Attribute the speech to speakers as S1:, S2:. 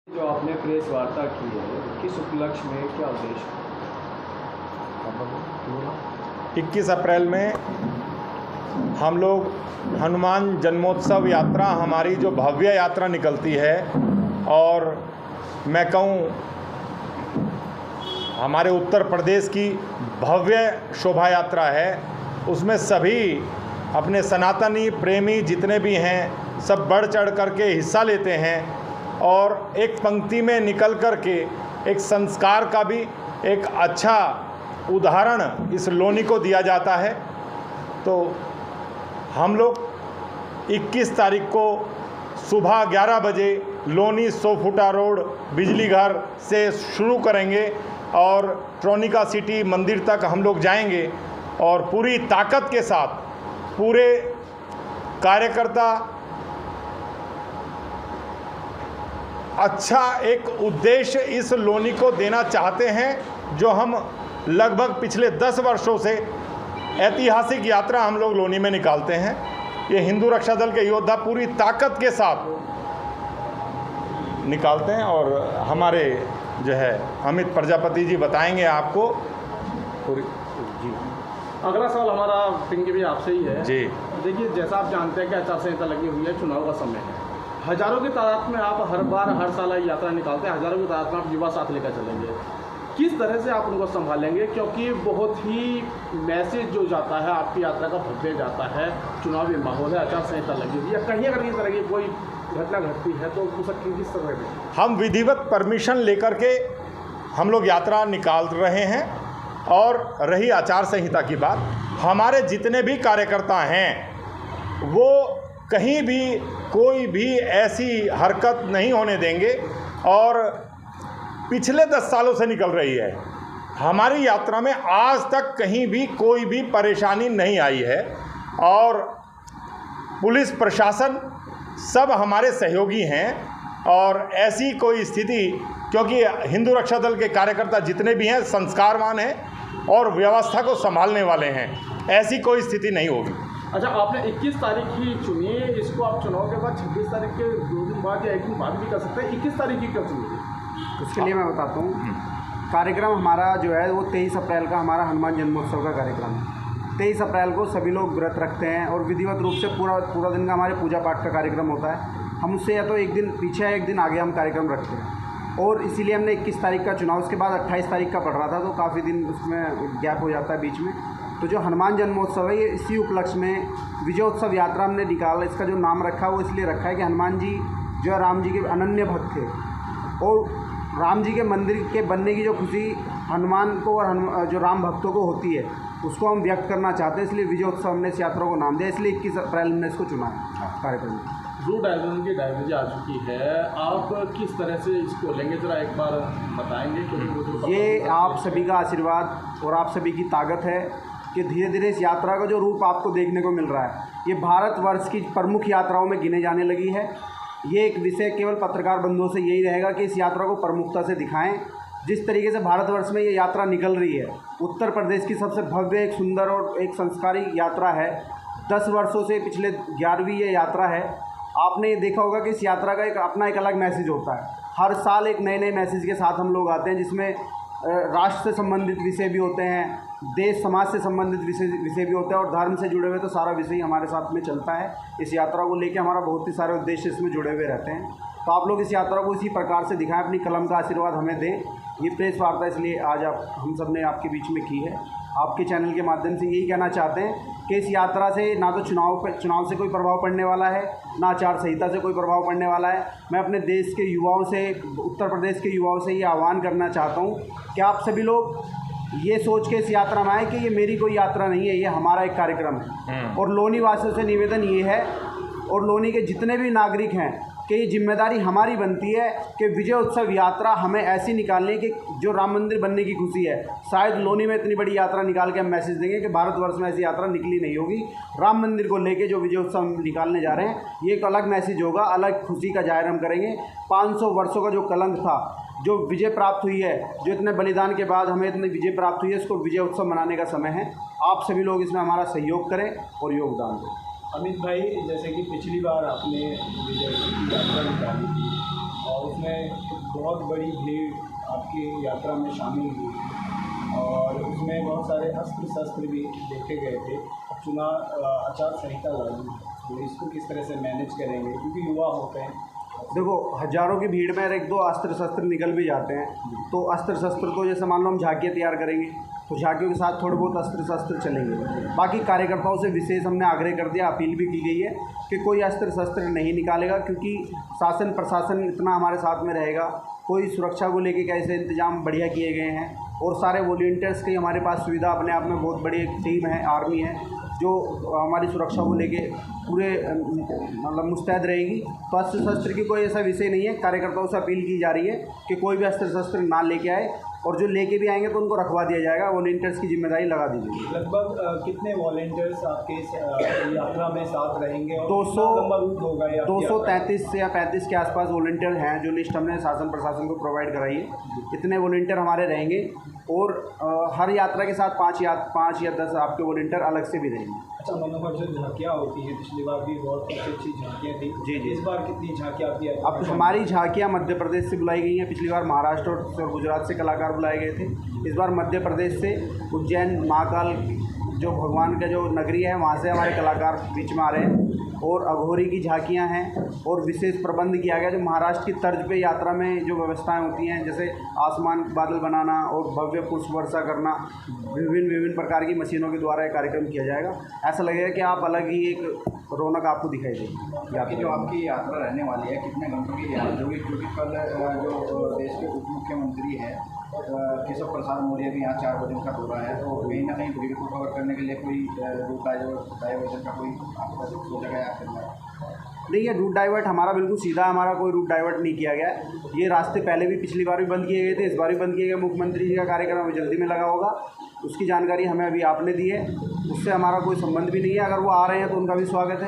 S1: जो आपने प्रेस वार्ता की है, किस उपलक्ष्य में, क्या उद्देश्य?
S2: 21 अप्रैल में हम लोग हनुमान जन्मोत्सव यात्रा, हमारी जो भव्य यात्रा निकलती है, और मैं कहूँ हमारे उत्तर प्रदेश की भव्य शोभा यात्रा है। उसमें सभी अपने सनातनी प्रेमी जितने भी हैं सब बढ़ चढ़ करके हिस्सा लेते हैं, और एक पंक्ति में निकल कर के एक संस्कार का भी एक अच्छा उदाहरण इस लोनी को दिया जाता है। तो हम लोग 21 तारीख को सुबह 11 बजे लोनी 100 फुटा रोड बिजली घर से शुरू करेंगे और ट्रोनिका सिटी मंदिर तक हम लोग जाएंगे, और पूरी ताकत के साथ पूरे कार्यकर्ता अच्छा एक उद्देश्य इस लोनी को देना चाहते हैं, जो हम लगभग पिछले 10 वर्षों से ऐतिहासिक यात्रा हम लोग लोनी में निकालते हैं। ये हिंदू रक्षा दल के योद्धा पूरी ताकत के साथ निकालते हैं, और हमारे जो है अमित प्रजापति जी बताएंगे आपको पूरी। जी,
S3: अगला सवाल हमारा पिंकी भी आपसे ही है।
S2: जी,
S3: देखिए, जैसा आप जानते हैं कि आचार संहिता लगी हुई है, चुनाव का समय है, हजारों की तादाद में आप हर साल यात्रा निकालते हैं, हजारों की तादाद में आप युवा साथ लेकर चलेंगे, किस तरह से आप उनको संभालेंगे? क्योंकि बहुत ही मैसेज जो जाता है आपकी यात्रा का भव्य जाता है, चुनावी माहौल है, आचार संहिता लगी हुई है, कहीं अगर इस तरह की कोई घटना घटती है तो उसका किस तरह से?
S2: हम विधिवत परमिशन लेकर के हम लोग यात्रा निकाल रहे हैं। और रही आचार संहिता की बात, हमारे जितने भी कार्यकर्ता हैं वो कहीं भी कोई भी ऐसी हरकत नहीं होने देंगे, और पिछले 10 सालों से निकल रही है हमारी यात्रा में, आज तक कहीं भी कोई भी परेशानी नहीं आई है, और पुलिस प्रशासन सब हमारे सहयोगी हैं, और ऐसी कोई स्थिति, क्योंकि हिंदू रक्षा दल के कार्यकर्ता जितने भी हैं संस्कारवान हैं और व्यवस्था को संभालने वाले हैं, ऐसी कोई स्थिति नहीं होगी।
S3: अच्छा, आपने 21 तारीख ही चुनी है, इसको आप चुनाव के बाद 26 तारीख के 2 दिन बाद या 1 दिन बाद भी कर सकते हैं, 21 तारीख ही क्यों चुनी?
S4: उसके लिए मैं बताता हूँ। कार्यक्रम हमारा जो है वो 23 अप्रैल का हमारा हनुमान जन्मोत्सव का कार्यक्रम है। 23 अप्रैल को सभी लोग व्रत रखते हैं, और विधिवत रूप से पूरा दिन का हमारे पूजा पाठ का कार्यक्रम होता है। हम उससे या तो एक दिन पीछे या एक दिन आगे हम कार्यक्रम रखते हैं, और इसीलिए हमने 21 तारीख का चुनाव, उसके बाद 28 तारीख का पड़ रहा था, तो काफ़ी दिन उसमें गैप हो जाता है बीच में। तो जो हनुमान जन्मोत्सव है, ये इसी उपलक्ष्य में विजयोत्सव यात्रा हमने निकाला। इसका जो नाम रखा वो इसलिए रखा है कि हनुमान जी जो है राम जी के अनन्य भक्त थे, और राम जी के मंदिर के बनने की जो खुशी हनुमान को और जो राम भक्तों को होती है, उसको हम व्यक्त करना चाहते हैं, इसलिए विजयोत्सव हमने इस यात्रा को नाम दिया, इसलिए 21 अप्रैल हमने इसको चुना है कार्यक्रम।
S3: ब्लू डायवर्जन की डायवर्जी आ चुकी है, आप किस तरह से इसको लेंगे, जरा एक बार बताएंगे? क्योंकि
S4: ये आप सभी का आशीर्वाद और आप सभी की ताकत है कि धीरे धीरे इस यात्रा का जो रूप आपको देखने को मिल रहा है, ये भारतवर्ष की प्रमुख यात्राओं में गिने जाने लगी है। ये एक विषय केवल पत्रकार बंधुओं से यही रहेगा कि इस यात्रा को प्रमुखता से दिखाएं। जिस तरीके से भारतवर्ष में ये यात्रा निकल रही है, उत्तर प्रदेश की सबसे भव्य, एक सुंदर और एक संस्कारी यात्रा है। 10 वर्षों से पिछले 11वीं ये यात्रा है। आपने ये देखा होगा कि इस यात्रा का एक अलग मैसेज होता है। हर साल एक नए नए मैसेज के साथ हम लोग आते हैं, जिसमें राष्ट्र से संबंधित विषय भी होते हैं, देश समाज से संबंधित विषय भी होता है, और धर्म से जुड़े हुए तो सारा विषय हमारे साथ में चलता है। इस यात्रा को लेके हमारा बहुत ही सारे उद्देश्य इसमें जुड़े हुए रहते हैं। तो आप लोग इस यात्रा को इसी प्रकार से दिखाएं, अपनी कलम का आशीर्वाद हमें दें। ये प्रेस वार्ता इसलिए आज हम सब ने आपके बीच में की है। आपके चैनल के माध्यम से यही कहना चाहते हैं कि इस यात्रा से ना तो चुनाव से कोई प्रभाव पड़ने वाला है, ना आचार संहिता से कोई प्रभाव पड़ने वाला है। मैं अपने देश के युवाओं से, उत्तर प्रदेश के युवाओं से ये आह्वान करना चाहता हूँ कि आप सभी लोग ये सोच के इस यात्रा में आए कि ये मेरी कोई यात्रा नहीं है, ये हमारा एक कार्यक्रम है। और लोनी वासियों से निवेदन ये है, और लोनी के जितने भी नागरिक हैं, कि ये जिम्मेदारी हमारी बनती है कि विजय उत्सव यात्रा हमें ऐसी निकालनी है कि जो राम मंदिर बनने की खुशी है, शायद लोनी में इतनी बड़ी यात्रा निकाल के हम मैसेज देंगे कि भारतवर्ष में ऐसी यात्रा निकली नहीं होगी। राम मंदिर को लेके जो विजय उत्सव हम निकालने जा रहे हैं, ये एक अलग मैसेज होगा, अलग खुशी का जाहिर हम करेंगे। 500 वर्षों का जो कलंक था, जो विजय प्राप्त हुई है, जो इतने बलिदान के बाद हमें इतनी विजय प्राप्त हुई है, इसको विजय उत्सव मनाने का समय है। आप सभी लोग इसमें हमारा सहयोग करें और योगदान दें।
S1: अमित भाई, जैसे कि पिछली बार आपने विजय की यात्रा निकाली थी और उसमें बहुत बड़ी भीड़ आपकी यात्रा में शामिल हुई और उसमें बहुत सारे अस्त्र शस्त्र भी देखे गए थे। अब चुनाव आचार संहिता लागू है, तो इसको किस तरह से मैनेज करेंगे, क्योंकि युवा होते हैं।
S4: देखो, हज़ारों की भीड़ में अगर 1-2 अस्त्र शस्त्र निकल भी जाते हैं तो अस्त्र शस्त्र तो जैसे मान लो हम झांकियाँ तैयार करेंगे तो झांकियों के साथ थोड़े बहुत अस्त्र शस्त्र चलेंगे। बाकी कार्यकर्ताओं से विशेष हमने आग्रह कर दिया, अपील भी की गई है कि कोई अस्त्र शस्त्र नहीं निकालेगा, क्योंकि शासन प्रशासन इतना हमारे साथ में रहेगा। कोई सुरक्षा को लेके कैसे इंतजाम बढ़िया किए गए हैं और सारे वॉलंटियर्स की हमारे पास सुविधा अपने आप में बहुत बड़ी एक टीम है, आर्मी है जो हमारी सुरक्षा को लेके पूरे मतलब मुस्तैद रहेगी। तो अस्त्र शस्त्र की कोई ऐसा विषय नहीं है। कार्यकर्ताओं से अपील की जा रही है कि कोई भी अस्त्र शस्त्र ना लेके आए और जो लेके भी आएंगे तो उनको रखवा दिया जाएगा, वॉलंटियर्स की जिम्मेदारी लगा दी जाएगी।
S1: लगभग कितने वॉलंटियर्स आपके इस यात्रा में साथ रहेंगे और
S4: 200
S1: लंबा रूट होगा?
S4: 233 या 35 के आसपास वॉलंटियर हैं, जो लिस्ट हमने शासन प्रशासन को प्रोवाइड कराई है। इतने वॉलंटियर हमारे रहेंगे और हर यात्रा के साथ 5 या 10 आपके वॉलंटियर अलग से भी रहेंगे।
S1: अच्छा मनोहर, जो झांकियाँ होती हैं, पिछली बार भी बहुत अच्छी झांकियाँ थी। जी, इस बार कितनी झांकियाँ आपकी?
S4: अब हमारी झांकियाँ मध्य प्रदेश से बुलाई गई हैं। पिछली बार महाराष्ट्र और गुजरात से कलाकार बुलाए गए थे। इस बार मध्य प्रदेश से उज्जैन महाकाल जो भगवान का जो नगरी है वहाँ से हमारे कलाकार बीच में आ रहे हैं और अघोरी की झांकियाँ हैं और विशेष प्रबंध किया गया जो महाराष्ट्र की तर्ज पे यात्रा में जो व्यवस्थाएं होती हैं, जैसे आसमान बादल बनाना और भव्य पुष्प वर्षा करना, विभिन्न प्रकार की मशीनों के द्वारा ये कार्यक्रम किया जाएगा। ऐसा लगेगा कि आप अलग ही एक रौनक आपको दिखाई देगी।
S5: आपकी जो आपकी यात्रा रहने वाली है, कितने घंटों की यात्रा होगी? क्योंकि कल जो देश के उप मुख्यमंत्री हैं केशव प्रसाद मौर्य भी यहाँ 4 बजे का दौरा है, तो कहीं ना कहीं भीड़ को कवर करने के लिए कोई रूट डाइवर्जन का कोई सोचा गया है?
S4: नहीं, ये रूट डाइवर्ट हमारा बिल्कुल सीधा, हमारा कोई रूट डाइवर्ट नहीं किया गया है। ये रास्ते पहले भी पिछली बार भी बंद किए गए थे, इस बार भी बंद किए गए। मुख्यमंत्री जी का कार्यक्रम अभी जल्दी में लगा होगा, उसकी जानकारी हमें अभी आपने दी है, उससे हमारा कोई संबंध भी नहीं है। अगर वो आ रहे हैं तो उनका भी स्वागत है।